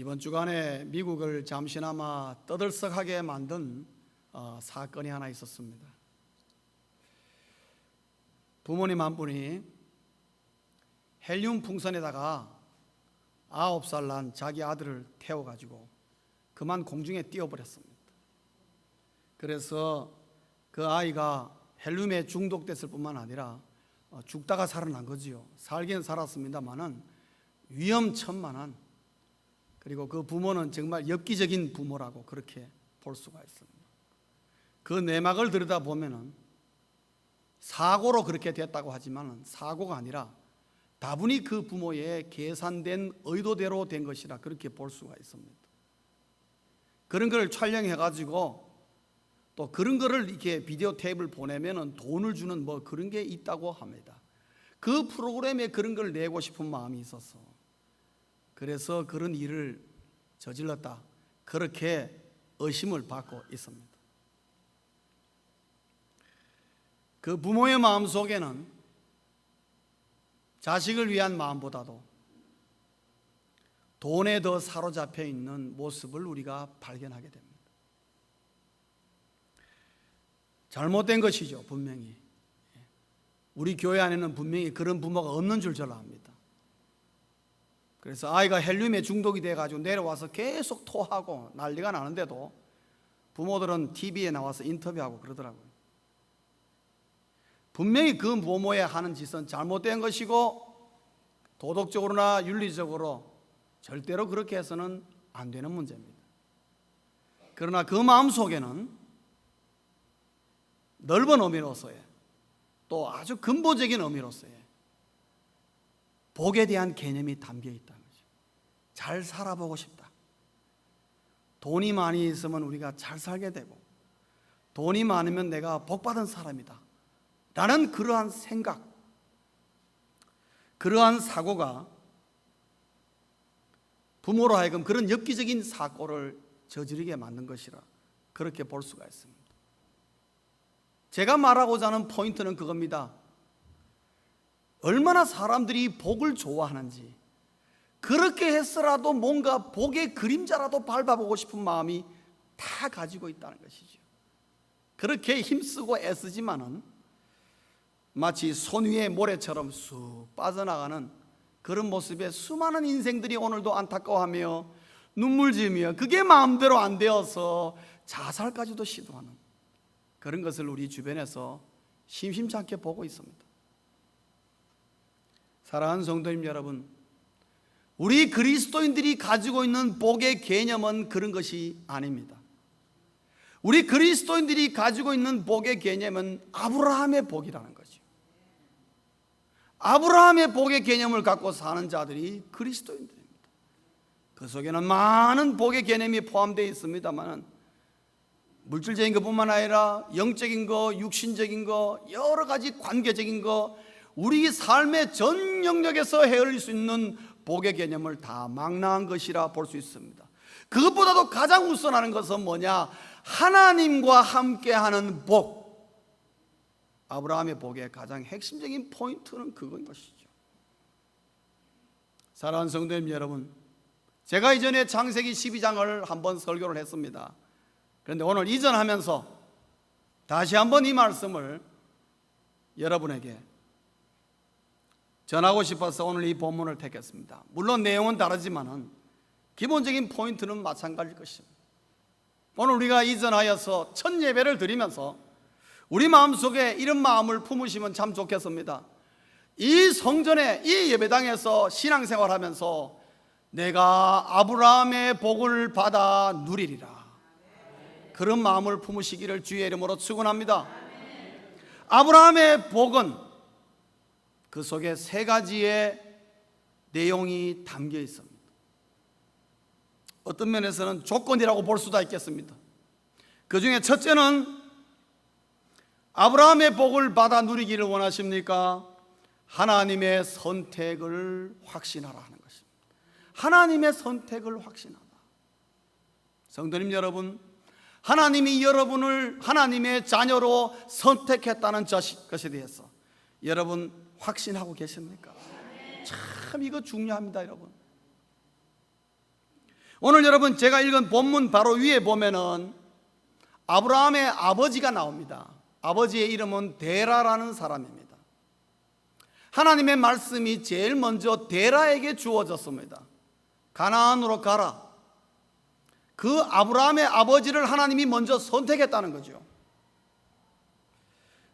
이번 주간에 미국을 잠시나마 떠들썩하게 만든 사건이 하나 있었습니다. 부모님 한 분이 헬륨 풍선에다가 9살 난 자기 아들을 태워가지고 그만 공중에 띄워버렸습니다. 그래서 그 아이가 헬륨에 중독됐을 뿐만 아니라 죽다가 살아난 거지요. 살긴 살았습니다만은 위험천만한, 그리고 그 부모는 정말 엽기적인 부모라고 그렇게 볼 수가 있습니다. 그 내막을 들여다보면은 사고로 그렇게 됐다고 하지만 사고가 아니라 다분히 그 부모의 계산된 의도대로 된 것이라 그렇게 볼 수가 있습니다. 그런 걸 촬영해 가지고 또 그런 거를 이렇게 비디오 테이프를 보내면은 돈을 주는 뭐 그런 게 있다고 합니다. 그 프로그램에 그런 걸 내고 싶은 마음이 있어서 그래서 그런 일을 저질렀다, 그렇게 의심을 받고 있습니다. 그 부모의 마음 속에는 자식을 위한 마음보다도 돈에 더 사로잡혀 있는 모습을 우리가 발견하게 됩니다. 잘못된 것이죠, 분명히. 우리 교회 안에는 분명히 그런 부모가 없는 줄 저는 압니다. 그래서 아이가 헬륨에 중독이 돼가지고 내려와서 계속 토하고 난리가 나는데도 부모들은 TV에 나와서 인터뷰하고 그러더라고요. 분명히 그 부모의 하는 짓은 잘못된 것이고 도덕적으로나 윤리적으로 절대로 그렇게 해서는 안 되는 문제입니다. 그러나 그 마음속에는 넓은 의미로서의, 또 아주 근본적인 의미로서의 복에 대한 개념이 담겨 있다는 거죠. 잘 살아보고 싶다. 돈이 많이 있으면 우리가 잘 살게 되고, 돈이 많으면 내가 복받은 사람이다 라는 그러한 생각, 그러한 사고가 부모로 하여금 그런 엽기적인 사고를 저지르게 만든 것이라 그렇게 볼 수가 있습니다. 제가 말하고자 하는 포인트는 그겁니다. 얼마나 사람들이 복을 좋아하는지, 그렇게 했어라도 뭔가 복의 그림자라도 밟아보고 싶은 마음이 다 가지고 있다는 것이죠. 그렇게 힘쓰고 애쓰지만은 마치 손 위에 모래처럼 쑥 빠져나가는 그런 모습에 수많은 인생들이 오늘도 안타까워하며 눈물 지으며 그게 마음대로 안 되어서 자살까지도 시도하는 그런 것을 우리 주변에서 심심치 않게 보고 있습니다. 사랑하는 성도님 여러분, 우리 그리스도인들이 가지고 있는 복의 개념은 그런 것이 아닙니다. 우리 그리스도인들이 가지고 있는 복의 개념은 아브라함의 복이라는 거죠. 아브라함의 복의 개념을 갖고 사는 자들이 그리스도인들입니다. 그 속에는 많은 복의 개념이 포함되어 있습니다만 물질적인 것뿐만 아니라 영적인 거, 육신적인 거, 여러 가지 관계적인 거, 우리 삶의 전 영역에서 헤아릴 수 있는 복의 개념을 다 망라한 것이라 볼 수 있습니다. 그것보다도 가장 우선하는 것은 뭐냐? 하나님과 함께하는 복. 아브라함의 복의 가장 핵심적인 포인트는 그건 것이죠. 사랑하는 성도님 여러분, 제가 이전에 창세기 12장을 한번 설교를 했습니다. 그런데 오늘 이전하면서 다시 한번 이 말씀을 여러분에게 전하고 싶어서 오늘 이 본문을 택했습니다. 물론 내용은 다르지만은 기본적인 포인트는 마찬가지일 것입니다. 오늘 우리가 이전하여서 첫 예배를 드리면서 우리 마음속에 이런 마음을 품으시면 참 좋겠습니다. 이 성전에, 이 예배당에서 신앙생활하면서 내가 아브라함의 복을 받아 누리리라, 그런 마음을 품으시기를 주의 이름으로 축원합니다. 아브라함의 복은 그 속에 세 가지의 내용이 담겨 있습니다. 어떤 면에서는 조건이라고 볼 수도 있겠습니다. 그 중에 첫째는 아브라함의 복을 받아 누리기를 원하십니까? 하나님의 선택을 확신하라 하는 것입니다. 하나님의 선택을 확신하라. 성도님 여러분, 하나님이 여러분을 하나님의 자녀로 선택했다는 것에 대해서 여러분 확신하고 계십니까? 참 이거 중요합니다, 여러분. 오늘 여러분 제가 읽은 본문 바로 위에 보면은 아브라함의 아버지가 나옵니다. 아버지의 이름은 데라라는 사람입니다. 하나님의 말씀이 제일 먼저 데라에게 주어졌습니다. 가나안으로 가라. 그 아브라함의 아버지를 하나님이 먼저 선택했다는 거죠.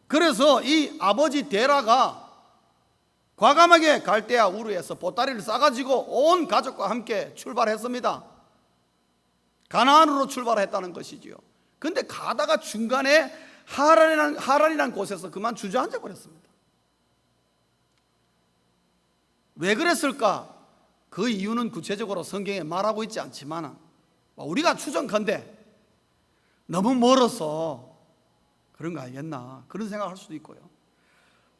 그래서 이 아버지 데라가 과감하게 갈대아 우르에서 보따리를 싸가지고 온 가족과 함께 출발했습니다. 가나안으로 출발했다는 것이지요. 그런데 가다가 중간에 하란이라는 곳에서 그만 주저앉아 버렸습니다. 왜 그랬을까? 그 이유는 구체적으로 성경에 말하고 있지 않지만 우리가 추정컨대 너무 멀어서 그런 거 아니겠나, 그런 생각을 할 수도 있고요.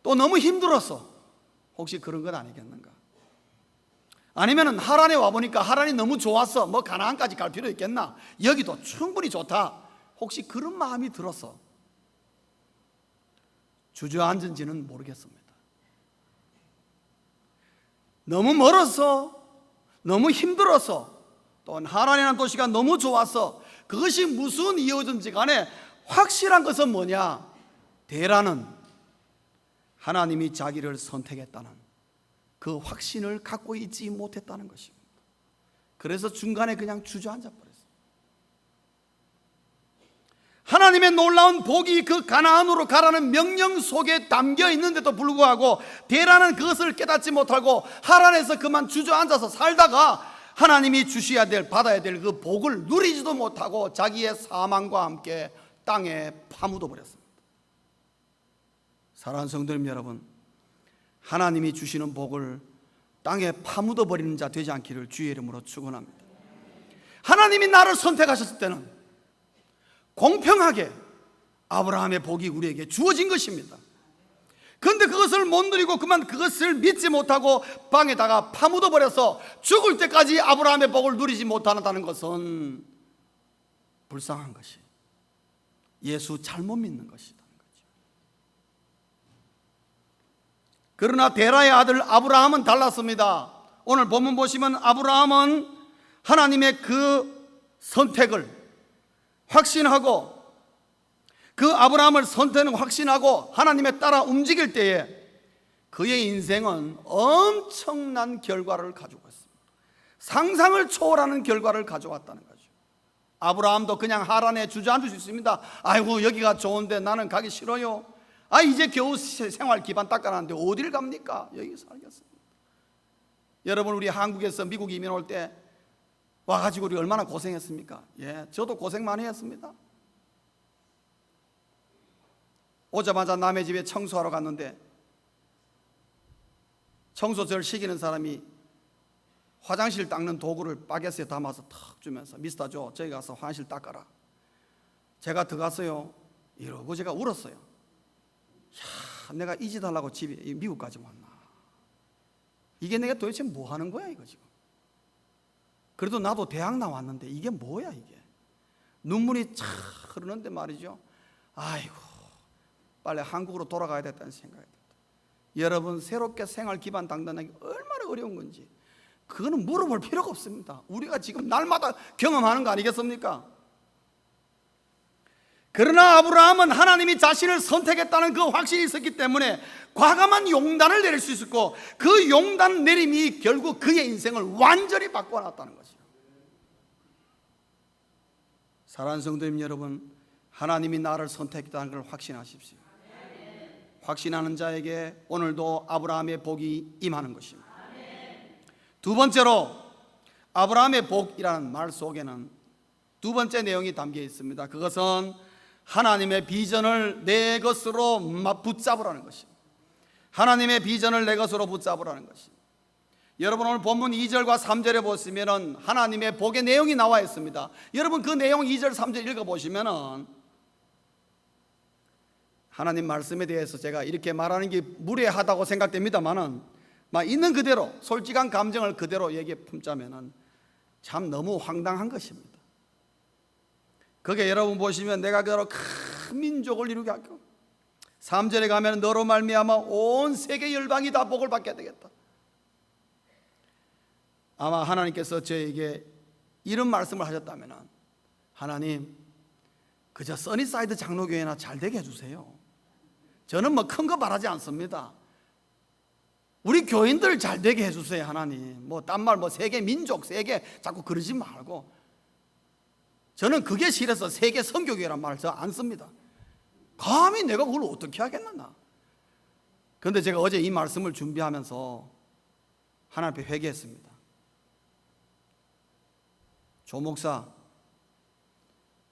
또 너무 힘들어서 혹시 그런 건 아니겠는가? 아니면은 하란에 와보니까 하란이 너무 좋았어, 뭐 가나안까지 갈 필요 있겠나, 여기도 충분히 좋다, 혹시 그런 마음이 들어서 주저앉은지는 모르겠습니다. 너무 멀어서, 너무 힘들어서, 또 하란이라는 도시가 너무 좋아서, 그것이 무슨 이유든지 간에 확실한 것은 뭐냐? 데라는 하나님이 자기를 선택했다는 그 확신을 갖고 있지 못했다는 것입니다. 그래서 중간에 그냥 주저앉아 버렸어요. 하나님의 놀라운 복이 그 가나안으로 가라는 명령 속에 담겨 있는데도 불구하고 데라는 그것을 깨닫지 못하고 하란에서 그만 주저앉아서 살다가 하나님이 주셔야 될, 받아야 될 그 복을 누리지도 못하고 자기의 사망과 함께 땅에 파묻어 버렸습니다. 사랑하는 성도님 여러분, 하나님이 주시는 복을 땅에 파묻어 버리는 자 되지 않기를 주의 이름으로 축원합니다. 하나님이 나를 선택하셨을 때는 공평하게 아브라함의 복이 우리에게 주어진 것입니다. 그런데 그것을 못 누리고 그만 그것을 믿지 못하고 방에다가 파묻어 버려서 죽을 때까지 아브라함의 복을 누리지 못한다는 것은 불쌍한 것이, 예수 잘못 믿는 것이라는 거죠. 그러나 데라의 아들 아브라함은 달랐습니다. 오늘 본문 보시면 아브라함은 하나님의 그 선택을 확신하고, 그 아브라함을 선택을 확신하고 하나님에 따라 움직일 때에 그의 인생은 엄청난 결과를 가지고 있습니다. 상상을 초월하는 결과를 가져왔다는 거죠. 아브라함도 그냥 하란에 주저앉을 수 있습니다. 아이고 여기가 좋은데 나는 가기 싫어요. 이제 겨우 생활 기반 닦아놨는데 어딜 갑니까? 여기 살겠습니다. 여러분, 우리 한국에서 미국 이민 올 때 와가지고 우리 얼마나 고생했습니까? 저도 고생 많이 했습니다. 오자마자 남의 집에 청소하러 갔는데 청소 저를 시키는 사람이 화장실 닦는 도구를 바게트에 담아서 탁 주면서 미스터 조, 저기 가서 화장실 닦아라. 제가 들어갔어요. 이러고 제가 울었어요. 야, 내가 이 짓 하려고 집에 미국까지 왔나? 이게 내가 도대체 뭐 하는 거야 이거 지금? 그래도 나도 대학 나왔는데 이게 뭐야 이게? 눈물이 차 흐르는데 말이죠. 아이고, 빨리 한국으로 돌아가야 됐다는 생각이 듭니다. 여러분, 새롭게 생활 기반 닦는 게 얼마나 어려운 건지 그거는 물어볼 필요가 없습니다. 우리가 지금 날마다 경험하는 거 아니겠습니까? 그러나 아브라함은 하나님이 자신을 선택했다는 그 확신이 있었기 때문에 과감한 용단을 내릴 수 있었고, 그 용단 내림이 결국 그의 인생을 완전히 바꿔놨다는 것이죠. 사랑하는 성도님 여러분, 하나님이 나를 선택했다는 걸 확신하십시오. 확신하는 자에게 오늘도 아브라함의 복이 임하는 것입니다. 두 번째로, 아브라함의 복이라는 말 속에는 두 번째 내용이 담겨 있습니다. 그것은 하나님의 비전을 내 것으로 붙잡으라는 것입니다. 하나님의 비전을 내 것으로 붙잡으라는 것입니다. 여러분, 오늘 본문 2절과 3절에 보시면 하나님의 복의 내용이 나와 있습니다. 여러분, 그 내용 2절 3절 읽어보시면 하나님 말씀에 대해서 제가 이렇게 말하는 게 무례하다고 생각됩니다만은 있는 그대로 솔직한 감정을 그대로 얘기해 품자면은 참 너무 황당한 것입니다. 그게 여러분 보시면 내가 그대로 큰 민족을 이루게 하고 3절에 가면 너로 말미암아 온 세계 열방이 다 복을 받게 되겠다. 아마 하나님께서 저에게 이런 말씀을 하셨다면 하나님 그저 써니사이드 장로교회나 잘 되게 해주세요. 저는 뭐 큰 거 바라지 않습니다. 우리 교인들 잘 되게 해주세요. 하나님 뭐 딴 말 뭐 세계 민족 세계 자꾸 그러지 말고, 저는 그게 싫어서 세계 선교교회란 말을 저 안 씁니다. 감히 내가 그걸 어떻게 하겠나. 그런데 제가 어제 이 말씀을 준비하면서 하나님 앞에 회개했습니다. 조 목사,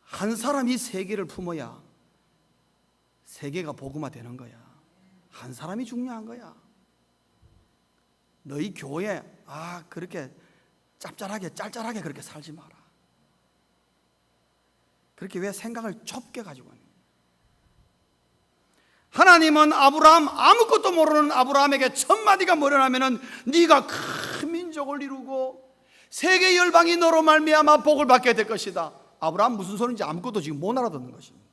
한 사람이 세계를 품어야 세계가 복음화 되는 거야. 한 사람이 중요한 거야. 너희 교회 그렇게 짭짤하게 그렇게 살지 마라. 그렇게 왜 생각을 좁게 가지고 하는 거야? 하나님은 아무것도 모르는 아브라함에게 첫 마디가 뭐냐면은 네가 큰 민족을 이루고 세계 열방이 너로 말미암아 복을 받게 될 것이다. 아브라함 무슨 소리인지 아무것도 지금 못 알아듣는 것입니다.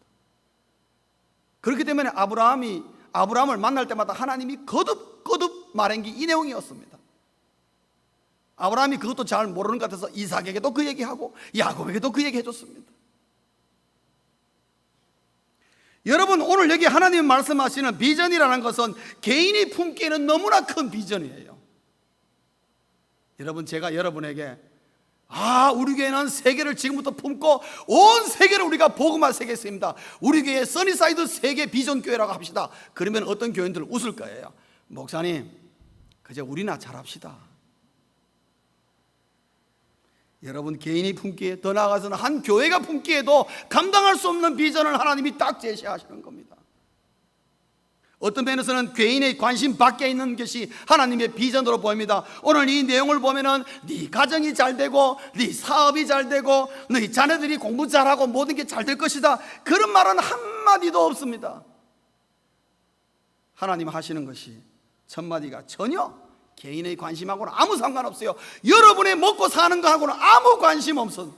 그렇기 때문에 아브라함을 만날 때마다 하나님이 거듭 말한 게 이 내용이었습니다. 아브라함이 그것도 잘 모르는 것 같아서 이삭에게도 그 얘기하고 야곱에게도 그 얘기 해줬습니다. 여러분, 오늘 여기 하나님 말씀하시는 비전이라는 것은 개인이 품기에는 너무나 큰 비전이에요. 여러분, 제가 여러분에게 우리 교회는 세계를 지금부터 품고 온 세계를 우리가 복음화 세계였습니다. 우리 교회 써니사이드 세계 비전 교회라고 합시다. 그러면 어떤 교인들 웃을 거예요. 목사님, 그저 우리나 잘합시다. 여러분, 개인이 품기에, 더 나아가서는 한 교회가 품기에도 감당할 수 없는 비전을 하나님이 딱 제시하시는 겁니다. 어떤 면에서는 개인의 관심 밖에 있는 것이 하나님의 비전으로 보입니다. 오늘 이 내용을 보면은 네 가정이 잘 되고 네 사업이 잘 되고 네 자녀들이 공부 잘하고 모든 게 잘 될 것이다, 그런 말은 한마디도 없습니다. 하나님 하시는 것이 첫 마디가 전혀 개인의 관심하고는 아무 상관없어요. 여러분의 먹고 사는 거하고는 아무 관심 없어.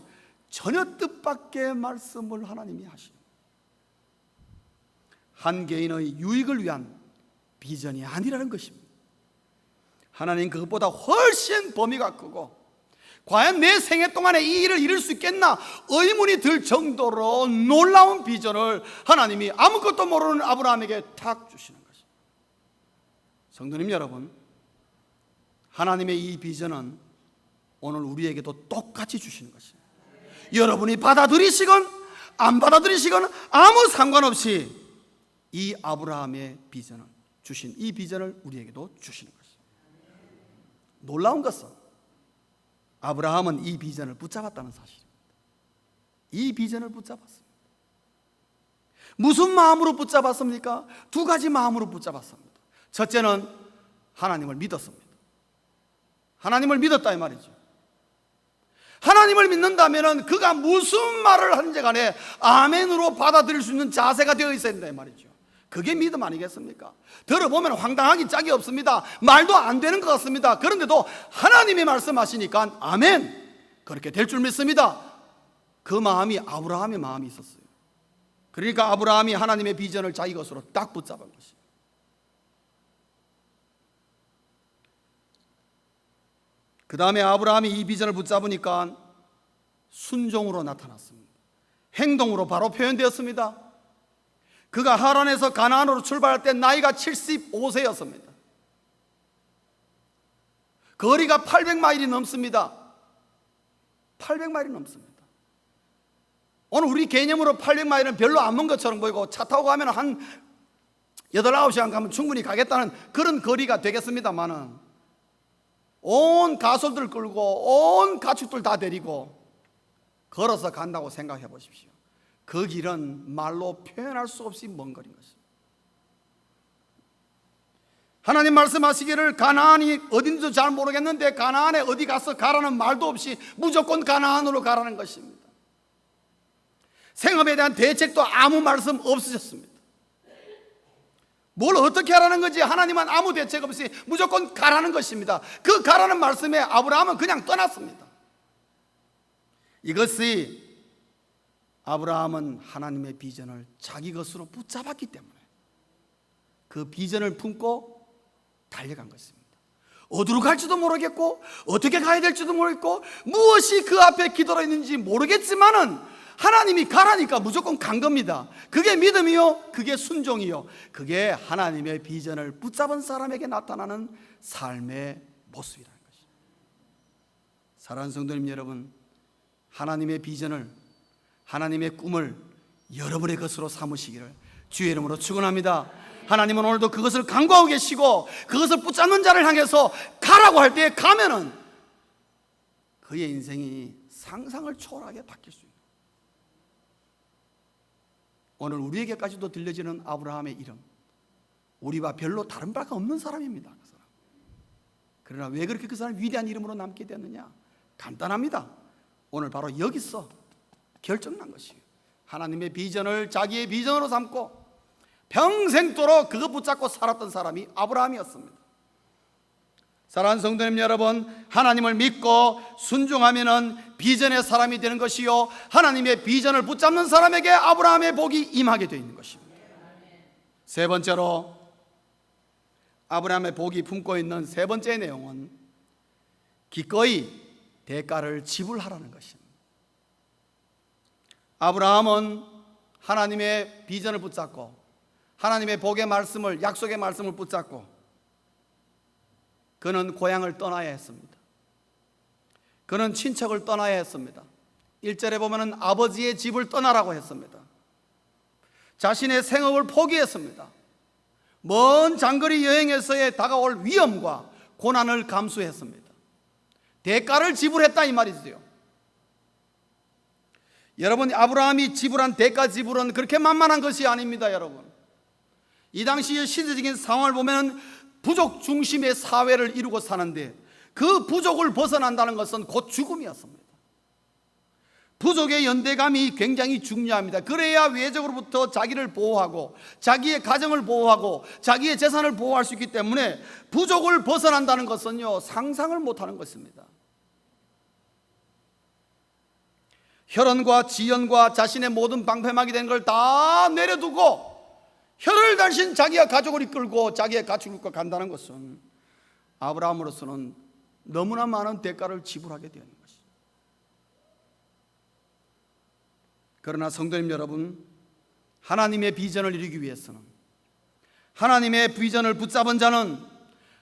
전혀 뜻밖의 말씀을 하나님이 하십니다. 한 개인의 유익을 위한 비전이 아니라는 것입니다. 하나님 그것보다 훨씬 범위가 크고, 과연 내 생애 동안에 이 일을 이룰 수 있겠나 의문이 들 정도로 놀라운 비전을 하나님이 아무것도 모르는 아브라함에게 탁 주시는 것입니다. 성도님 여러분, 하나님의 이 비전은 오늘 우리에게도 똑같이 주시는 것입니다. 여러분이 받아들이시건 안 받아들이시건 아무 상관없이 이 아브라함의 비전을 주신 이 비전을 우리에게도 주시는 것입니다. 놀라운 것은 아브라함은 이 비전을 붙잡았다는 사실입니다. 이 비전을 붙잡았습니다. 무슨 마음으로 붙잡았습니까? 두 가지 마음으로 붙잡았습니다. 첫째는 하나님을 믿었습니다. 하나님을 믿었다 이 말이죠. 하나님을 믿는다면 그가 무슨 말을 하는지 간에 아멘으로 받아들일 수 있는 자세가 되어 있어야 된다 이 말이죠. 그게 믿음 아니겠습니까? 들어보면 황당하기 짝이 없습니다. 말도 안 되는 것 같습니다. 그런데도 하나님이 말씀하시니까 아멘, 그렇게 될 줄 믿습니다. 그 마음이 아브라함의 마음이 있었어요. 그러니까 아브라함이 하나님의 비전을 자기 것으로 딱 붙잡은 것이에요. 그 다음에 아브라함이 이 비전을 붙잡으니까 순종으로 나타났습니다. 행동으로 바로 표현되었습니다. 그가 하란에서 가나안으로 출발할 때 나이가 75세였습니다. 거리가 800마일이 넘습니다. 800마일이 넘습니다. 오늘 우리 개념으로 800마일은 별로 안 먼 것처럼 보이고 차 타고 가면 한 8, 9시간 가면 충분히 가겠다는 그런 거리가 되겠습니다만은 온 가솔들 끌고 온 가축들 다 데리고 걸어서 간다고 생각해 보십시오. 그 길은 말로 표현할 수 없이 먼 거리인 것입니다. 하나님 말씀하시기를 가나안이 어딘지도 잘 모르겠는데 가나안에 어디 가서 가라는 말도 없이 무조건 가나안으로 가라는 것입니다. 생업에 대한 대책도 아무 말씀 없으셨습니다. 뭘 어떻게 하라는 건지 하나님은 아무 대책 없이 무조건 가라는 것입니다. 그 가라는 말씀에 아브라함은 그냥 떠났습니다. 이것이 아브라함은 하나님의 비전을 자기 것으로 붙잡았기 때문에 그 비전을 품고 달려간 것입니다. 어디로 갈지도 모르겠고 어떻게 가야 될지도 모르겠고 무엇이 그 앞에 기다려 있는지 모르겠지만은 하나님이 가라니까 무조건 간 겁니다. 그게 믿음이요, 그게 순종이요, 그게 하나님의 비전을 붙잡은 사람에게 나타나는 삶의 모습이라는 것입니다. 사랑하는 성도님 여러분, 하나님의 비전을, 하나님의 꿈을 여러분의 것으로 삼으시기를 주의 이름으로 축원합니다. 하나님은 오늘도 그것을 간구하고 계시고 그것을 붙잡는 자를 향해서 가라고 할 때 가면은 그의 인생이 상상을 초월하게 바뀔 수 있는, 오늘 우리에게까지도 들려지는 아브라함의 이름, 우리와 별로 다른 바가 없는 사람입니다. 그 사람. 그러나 왜 그렇게 그 사람이 위대한 이름으로 남게 됐느냐? 간단합니다. 오늘 바로 여기서 결정난 것이에요. 하나님의 비전을 자기의 비전으로 삼고 평생도록 그거 붙잡고 살았던 사람이 아브라함이었습니다. 사랑하는 성도님 여러분, 하나님을 믿고 순종하면은 비전의 사람이 되는 것이요, 하나님의 비전을 붙잡는 사람에게 아브라함의 복이 임하게 되어 있는 것입니다. 세 번째로 아브라함의 복이 품고 있는 세 번째 내용은 기꺼이 대가를 지불하라는 것입니다. 아브라함은 하나님의 비전을 붙잡고 하나님의 복의 말씀을, 약속의 말씀을 붙잡고 그는 고향을 떠나야 했습니다. 그는 친척을 떠나야 했습니다. 1절에 보면은 아버지의 집을 떠나라고 했습니다. 자신의 생업을 포기했습니다. 먼 장거리 여행에서의 다가올 위험과 고난을 감수했습니다. 대가를 지불했다 이 말이죠. 여러분, 아브라함이 지불한 대가 지불은 그렇게 만만한 것이 아닙니다. 여러분, 이 당시의 시대적인 상황을 보면 부족 중심의 사회를 이루고 사는데 그 부족을 벗어난다는 것은 곧 죽음이었습니다. 부족의 연대감이 굉장히 중요합니다. 그래야 외적으로부터 자기를 보호하고 자기의 가정을 보호하고 자기의 재산을 보호할 수 있기 때문에 부족을 벗어난다는 것은요, 상상을 못하는 것입니다. 혈연과 지연과 자신의 모든 방패막이 된 걸 다 내려두고 혀를 달신 자기가 가족을 이끌고 자기의 가축을 이끌고 간다는 것은 아브라함으로서는 너무나 많은 대가를 지불하게 되는 것입니다. 그러나 성도님 여러분, 하나님의 비전을 이루기 위해서는, 하나님의 비전을 붙잡은 자는,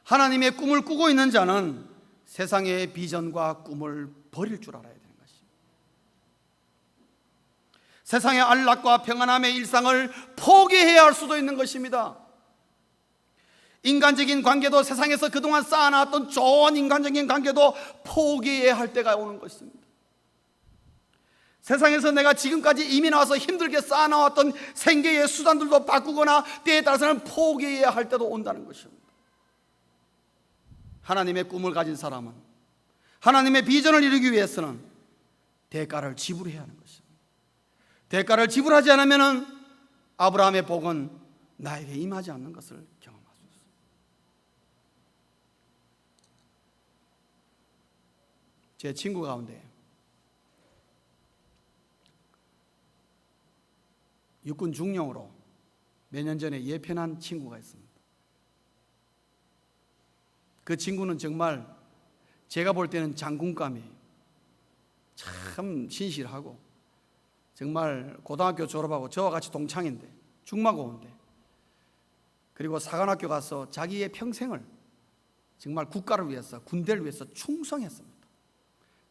하나님의 꿈을 꾸고 있는 자는 세상의 비전과 꿈을 버릴 줄 알아야 됩니다. 세상의 안락과 평안함의 일상을 포기해야 할 수도 있는 것입니다. 인간적인 관계도, 세상에서 그동안 쌓아놨던 좋은 인간적인 관계도 포기해야 할 때가 오는 것입니다. 세상에서 내가 지금까지 이미 나와서 힘들게 쌓아놓았던 생계의 수단들도 바꾸거나 때에 따라서는 포기해야 할 때도 온다는 것입니다. 하나님의 꿈을 가진 사람은, 하나님의 비전을 이루기 위해서는 대가를 지불해야 하는 것입니다. 대가를 지불하지 않으면 아브라함의 복은 나에게 임하지 않는 것을 경험할 수 있습니다. 제 친구 가운데 육군 중령으로 몇 년 전에 예편한 친구가 있습니다. 그 친구는 정말 제가 볼 때는 장군감이에요. 참 신실하고 정말 고등학교 졸업하고 저와 같이 동창인데, 중마고인데, 그리고 사관학교 가서 자기의 평생을 정말 국가를 위해서, 군대를 위해서 충성했습니다.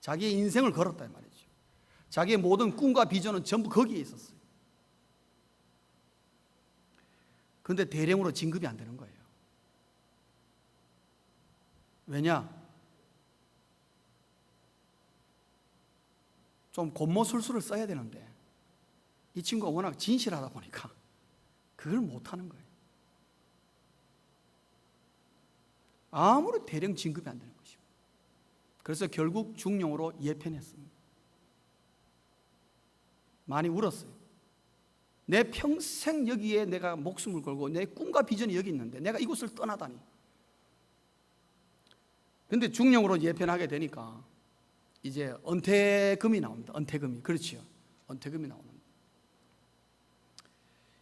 자기의 인생을 걸었다 이 말이죠. 자기의 모든 꿈과 비전은 전부 거기에 있었어요. 그런데 대령으로 진급이 안 되는 거예요. 왜냐? 좀 곤모술수를 써야 되는데 이 친구가 워낙 진실하다 보니까 그걸 못하는 거예요. 아무리 대령 진급이 안 되는 것이고, 그래서 결국 중령으로 예편했습니다. 많이 울었어요. 내 평생 여기에 내가 목숨을 걸고 내 꿈과 비전이 여기 있는데 내가 이곳을 떠나다니. 그런데 중령으로 예편하게 되니까 이제 은퇴금이 나옵니다. 은퇴금이. 그렇지요. 은퇴금이 나오는.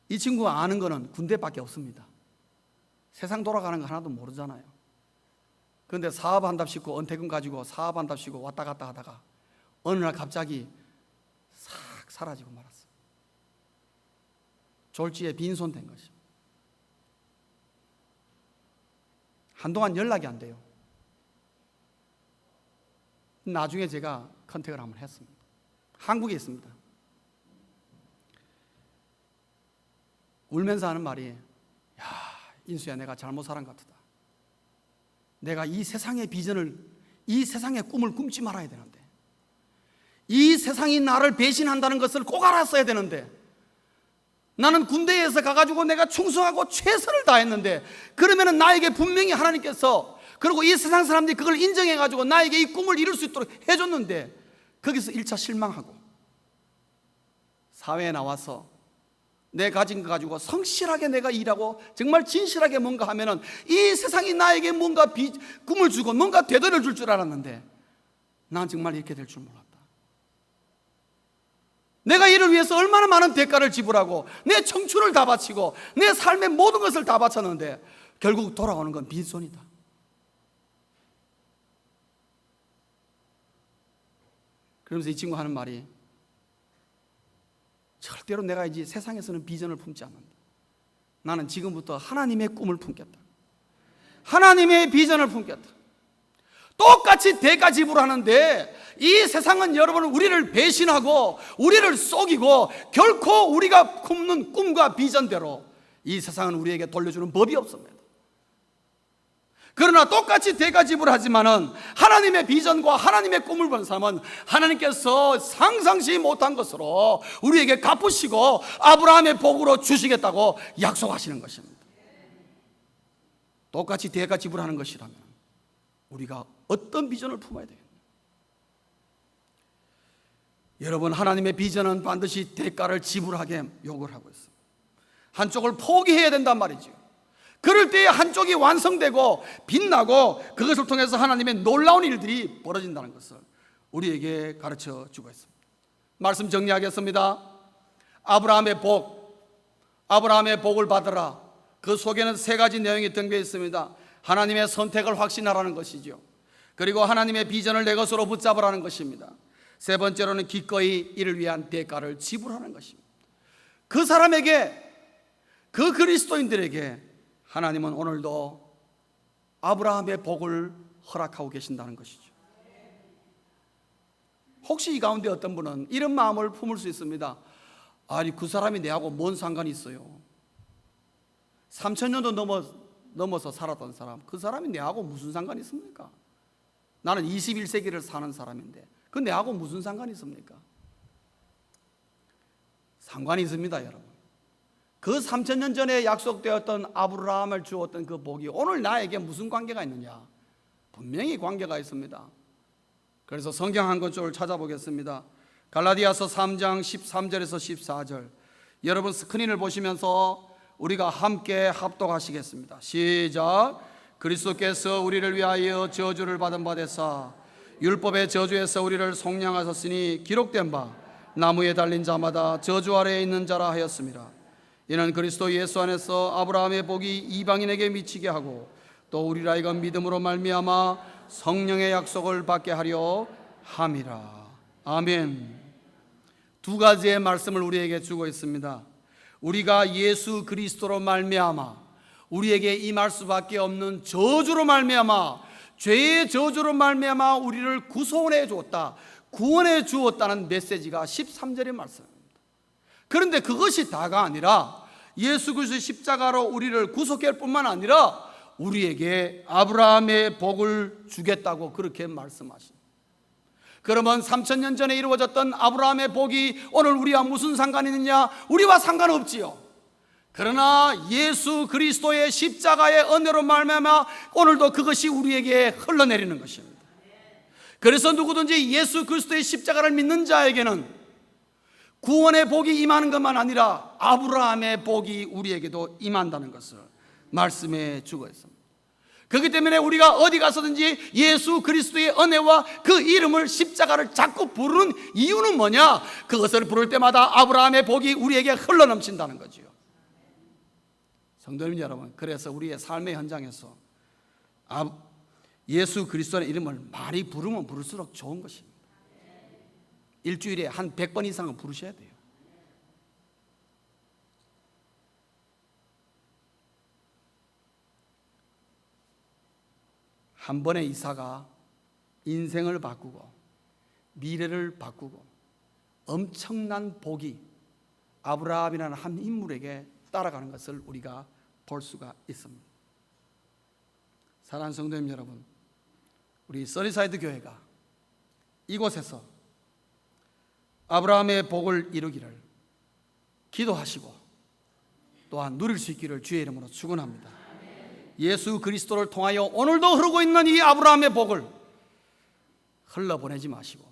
이 친구가 아는 거는 군대밖에 없습니다. 세상 돌아가는 거 하나도 모르잖아요. 그런데 사업한답시고 은퇴금 가지고 사업한답시고 왔다 갔다 하다가 어느 날 갑자기 싹 사라지고 말았어요. 졸지에 빈손된 것이. 한동안 연락이 안 돼요. 나중에 제가 컨택을 한번 했습니다. 한국에 있습니다. 울면서 하는 말이, 야, 인수야, 내가 잘못 살은 것 같다. 내가 이 세상의 비전을, 이 세상의 꿈을 꿈지 말아야 되는데, 이 세상이 나를 배신한다는 것을 꼭 알았어야 되는데, 나는 군대에서 가가지고 내가 충성하고 최선을 다했는데, 그러면은 나에게 분명히 하나님께서, 그리고 이 세상 사람들이 그걸 인정해가지고 나에게 이 꿈을 이룰 수 있도록 해줬는데, 거기서 1차 실망하고 사회에 나와서 내 가진 거 가지고 성실하게 내가 일하고 정말 진실하게 뭔가 하면은 이 세상이 나에게 뭔가 꿈을 주고 뭔가 되돌려 줄 줄 알았는데, 난 정말 이렇게 될 줄 몰랐다. 내가 이를 위해서 얼마나 많은 대가를 지불하고 내 청춘을 다 바치고 내 삶의 모든 것을 다 바쳤는데 결국 돌아오는 건 빈손이다. 그러면서 이 친구 하는 말이, 절대로 내가 이제 세상에서는 비전을 품지 않는다. 나는 지금부터 하나님의 꿈을 품겠다. 하나님의 비전을 품겠다. 똑같이 대가 지불하는데 이 세상은 여러분 우리를 배신하고 우리를 속이고 결코 우리가 품는 꿈과 비전대로 이 세상은 우리에게 돌려주는 법이 없습니다. 그러나 똑같이 대가 지불하지만은 하나님의 비전과 하나님의 꿈을 본 사람은 하나님께서 상상치 못한 것으로 우리에게 갚으시고 아브라함의 복으로 주시겠다고 약속하시는 것입니다. 똑같이 대가 지불하는 것이라면 우리가 어떤 비전을 품어야 되겠나요? 여러분, 하나님의 비전은 반드시 대가를 지불하게 요구를 하고 있습니다. 한쪽을 포기해야 된단 말이죠. 그럴 때에 한쪽이 완성되고 빛나고 그것을 통해서 하나님의 놀라운 일들이 벌어진다는 것을 우리에게 가르쳐 주고 있습니다. 말씀 정리하겠습니다. 아브라함의 복을 받으라. 그 속에는 세 가지 내용이 담겨 있습니다. 하나님의 선택을 확신하라는 것이죠. 그리고 하나님의 비전을 내 것으로 붙잡으라는 것입니다. 세 번째로는 기꺼이 이를 위한 대가를 지불하는 것입니다. 그 사람에게, 그 그리스도인들에게 하나님은 오늘도 아브라함의 복을 허락하고 계신다는 것이죠. 혹시 이 가운데 어떤 분은 이런 마음을 품을 수 있습니다. 아니, 그 사람이 내하고 뭔 상관이 있어요? 3000년도 넘어서 살았던 사람, 그 사람이 내하고 무슨 상관이 있습니까? 나는 21세기를 사는 사람인데 그 내하고 무슨 상관이 있습니까? 상관이 있습니다, 여러분. 그 3000년 전에 약속되었던 아브라함을 주었던 그 복이 오늘 나에게 무슨 관계가 있느냐? 분명히 관계가 있습니다. 그래서 성경 한 구절을 찾아보겠습니다. 갈라디아서 3장 13절에서 14절. 여러분 스크린을 보시면서 우리가 함께 합독하시겠습니다. 시작. 그리스도께서 우리를 위하여 저주를 받은 바 되사 율법의 저주에서 우리를 속량하셨으니 기록된 바 나무에 달린 자마다 저주 아래에 있는 자라 하였습니다. 이는 그리스도 예수 안에서 아브라함의 복이 이방인에게 미치게 하고 또 우리라 이건 믿음으로 말미암아 성령의 약속을 받게 하려 함이라. 아멘. 두 가지의 말씀을 우리에게 주고 있습니다. 우리가 예수 그리스도로 말미암아 우리에게 임할 수밖에 없는 저주로 말미암아, 죄의 저주로 말미암아 우리를 구원해 주었다, 구원해 주었다는 메시지가 13절의 말씀입니다. 그런데 그것이 다가 아니라 예수 그리스도의 십자가로 우리를 구속할 뿐만 아니라 우리에게 아브라함의 복을 주겠다고 그렇게 말씀하십니다. 그러면 3000년 전에 이루어졌던 아브라함의 복이 오늘 우리와 무슨 상관이 있느냐? 우리와 상관없지요. 그러나 예수 그리스도의 십자가의 은혜로 말미암아 오늘도 그것이 우리에게 흘러내리는 것입니다. 그래서 누구든지 예수 그리스도의 십자가를 믿는 자에게는 구원의 복이 임하는 것만 아니라 아브라함의 복이 우리에게도 임한다는 것을 말씀해 주고 있습니다. 그렇기 때문에 우리가 어디 가서든지 예수 그리스도의 은혜와 그 이름을, 십자가를 자꾸 부르는 이유는 뭐냐? 그것을 부를 때마다 아브라함의 복이 우리에게 흘러넘친다는 거죠. 성도님 여러분, 그래서 우리의 삶의 현장에서 예수 그리스도의 이름을 많이 부르면 부를수록 좋은 것입니다. 일주일에 한 100번 이상은 부르셔야 돼요. 한 번의 이사가 인생을 바꾸고 미래를 바꾸고 엄청난 복이 아브라함이라는 한 인물에게 따라가는 것을 우리가 볼 수가 있습니다. 사랑하는 성도님 여러분, 우리 서리사이드 교회가 이곳에서 아브라함의 복을 이루기를 기도하시고 또한 누릴 수 있기를 주의 이름으로 축원합니다. 예수 그리스도를 통하여 오늘도 흐르고 있는 이 아브라함의 복을 흘러보내지 마시고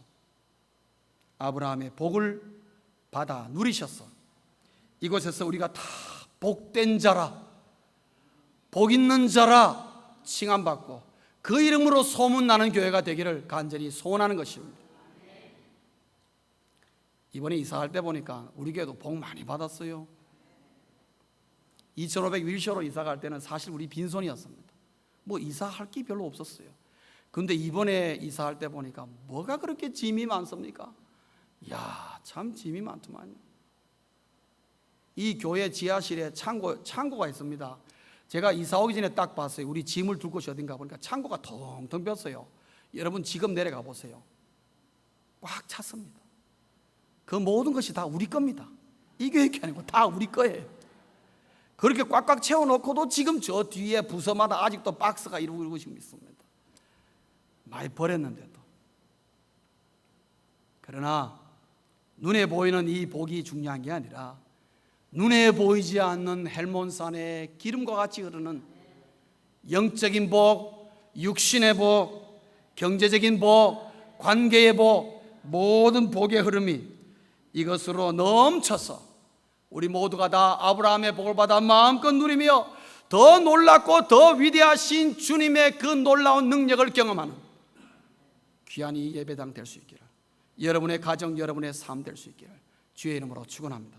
아브라함의 복을 받아 누리셔서 이곳에서 우리가 다 복된 자라, 복 있는 자라 칭함받고 그 이름으로 소문나는 교회가 되기를 간절히 소원하는 것입니다. 이번에 이사할 때 보니까 우리 교회도 복 많이 받았어요. 2500 윌셔로 이사 갈 때는 사실 우리 빈손이었습니다. 뭐 이사할 게 별로 없었어요. 그런데 이번에 이사할 때 보니까 뭐가 그렇게 짐이 많습니까? 이야, 참 짐이 많더만요. 이 교회 지하실에 창고가 있습니다. 제가 이사 오기 전에 딱 봤어요. 우리 짐을 둘 곳이 어딘가 보니까 창고가 텅텅 비었어요. 여러분 지금 내려가 보세요. 꽉 찼습니다. 그 모든 것이 다 우리 겁니다. 이 교회 게 아니고 다 우리 거예요. 그렇게 꽉꽉 채워놓고도 지금 저 뒤에 부서마다 아직도 박스가 이러고 있습니다. 많이 버렸는데도. 그러나 눈에 보이는 이 복이 중요한 게 아니라 눈에 보이지 않는 헬몬산의 기름과 같이 흐르는 영적인 복, 육신의 복, 경제적인 복, 관계의 복, 모든 복의 흐름이 이것으로 넘쳐서 우리 모두가 다 아브라함의 복을 받아 마음껏 누리며 더 놀랍고 더 위대하신 주님의 그 놀라운 능력을 경험하는 귀한 이 예배당 될 수 있기를, 여러분의 가정, 여러분의 삶 될 수 있기를 주의 이름으로 축원합니다.